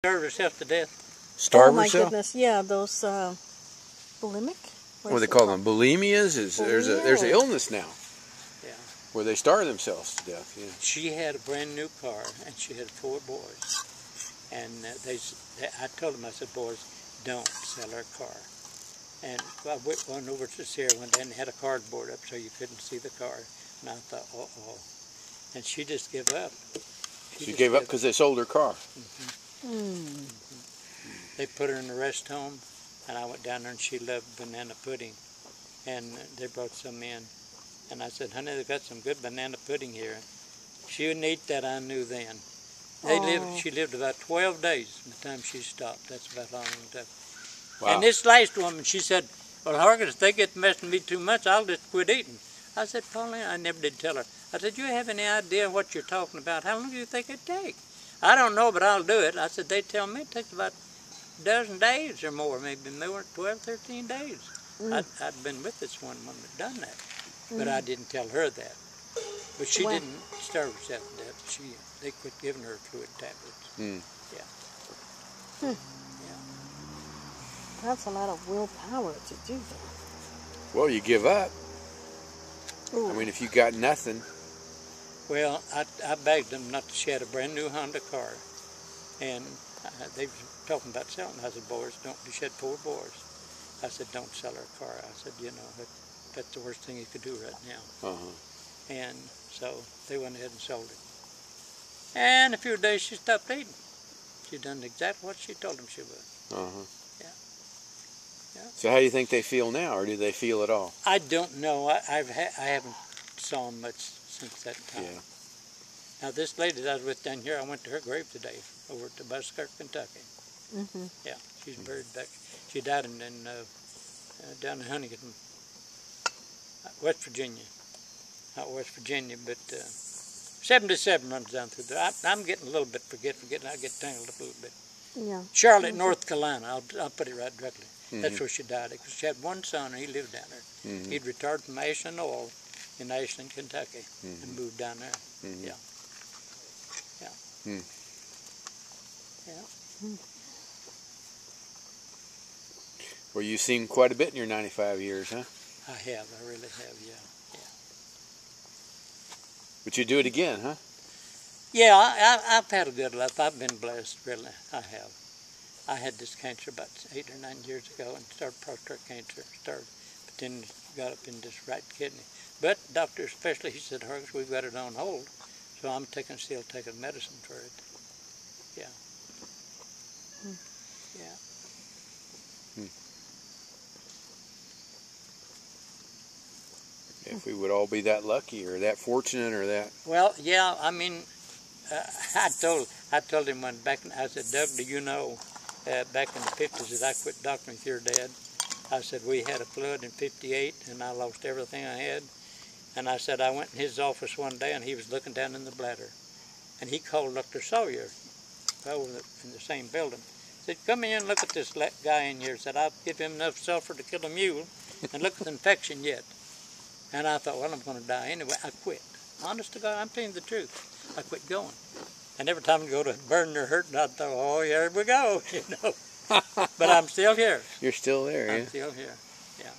Starved herself to death. Starve herself? Oh my herself? goodness, yeah, those bulimic? What do they call them? Bulimias? There's an illness now. Yeah. Where they starve themselves to death. Yeah. She had a brand new car, and she had 4 boys. And I told them, I said, boys, don't sell our car. And I went over to see her one day and had a cardboard up so you couldn't see the car. And I thought, uh-oh. And she just gave up. She gave up because they sold her car. They put her in the rest home, and I went down there, and she loved banana pudding. And they brought some in. And I said, honey, they've got some good banana pudding here. She wouldn't eat that, I knew then. She lived about 12 days by the time she stopped. That's about how long it took. Wow. And this last woman, she said, well, Harkins, if they get messing me too much, I'll just quit eating. I said, Pauline, I never did tell her. I said, you have any idea what you're talking about? How long do you think it'd take? I don't know, but I'll do it. I said, they tell me it takes about a dozen days or more, maybe more, 12, 13 days. I'd been with this one woman that done that, but I didn't tell her that. But she didn't starve herself to death. They quit giving her fluid tablets. Yeah. Yeah. That's a lot of willpower to do that. Well, you give up. Ooh. I mean, if you got nothing. Well, I begged them not to. She had a brand new Honda car, and they were talking about selling. I said, boys, don't. She had 4 boys. I said, don't sell her car. I said, you know, that's the worst thing you could do right now. And so they went ahead and sold it. And a few days she stopped eating. She done exactly what she told them she would. Yeah. Yeah. So how do you think they feel now, or do they feel at all? I don't know. I haven't saw them much since that time. Yeah. Now this lady that I was with down here, I went to her grave today over to Buskirk, Kentucky. Yeah, she's buried back. She died down in Huntington, West Virginia. Not West Virginia, but 77 runs down through there. I'm getting a little bit forgetting. I get tangled up a little bit. Yeah. Charlotte, North Carolina. I'll put it right directly. That's where she died. Because she had one son, and he lived down there. He'd retired from Ashland Oil in Ashland, Kentucky, and moved down there. Yeah. Yeah. Yeah. Well, you've seen quite a bit in your 95 years, huh? I have. I really have. Yeah. But you do it again, huh? Yeah, I've had a good life. I've been blessed, really. I have. I had this cancer about 8 or 9 years ago and started prostate cancer. But then got up in this right kidney. But doctor especially, he said, Harkins, we've got it on hold. So I'm still taking medicine for it. Yeah. Yeah. If we would all be that lucky or that fortunate or that. Well, yeah, I mean, I told him when I said, Doug, do you know, back in the 50s that I quit doctoring with your dad? I said, we had a flood in 58 and I lost everything I had. And I said, I went in his office one day and he was looking down in the bladder. And he called Dr. Sawyer over in the same building. He said, come in and look at this guy in here. He said, I'll give him enough sulfur to kill a mule and look at the infection yet. And I thought, well, I'm going to die anyway. I quit. Honest to God, I'm telling you the truth. I quit going. And every time I go to burn or hurt, I thought, oh, here we go, you know. But I'm still here. You're still there, yeah? I'm still here, yeah.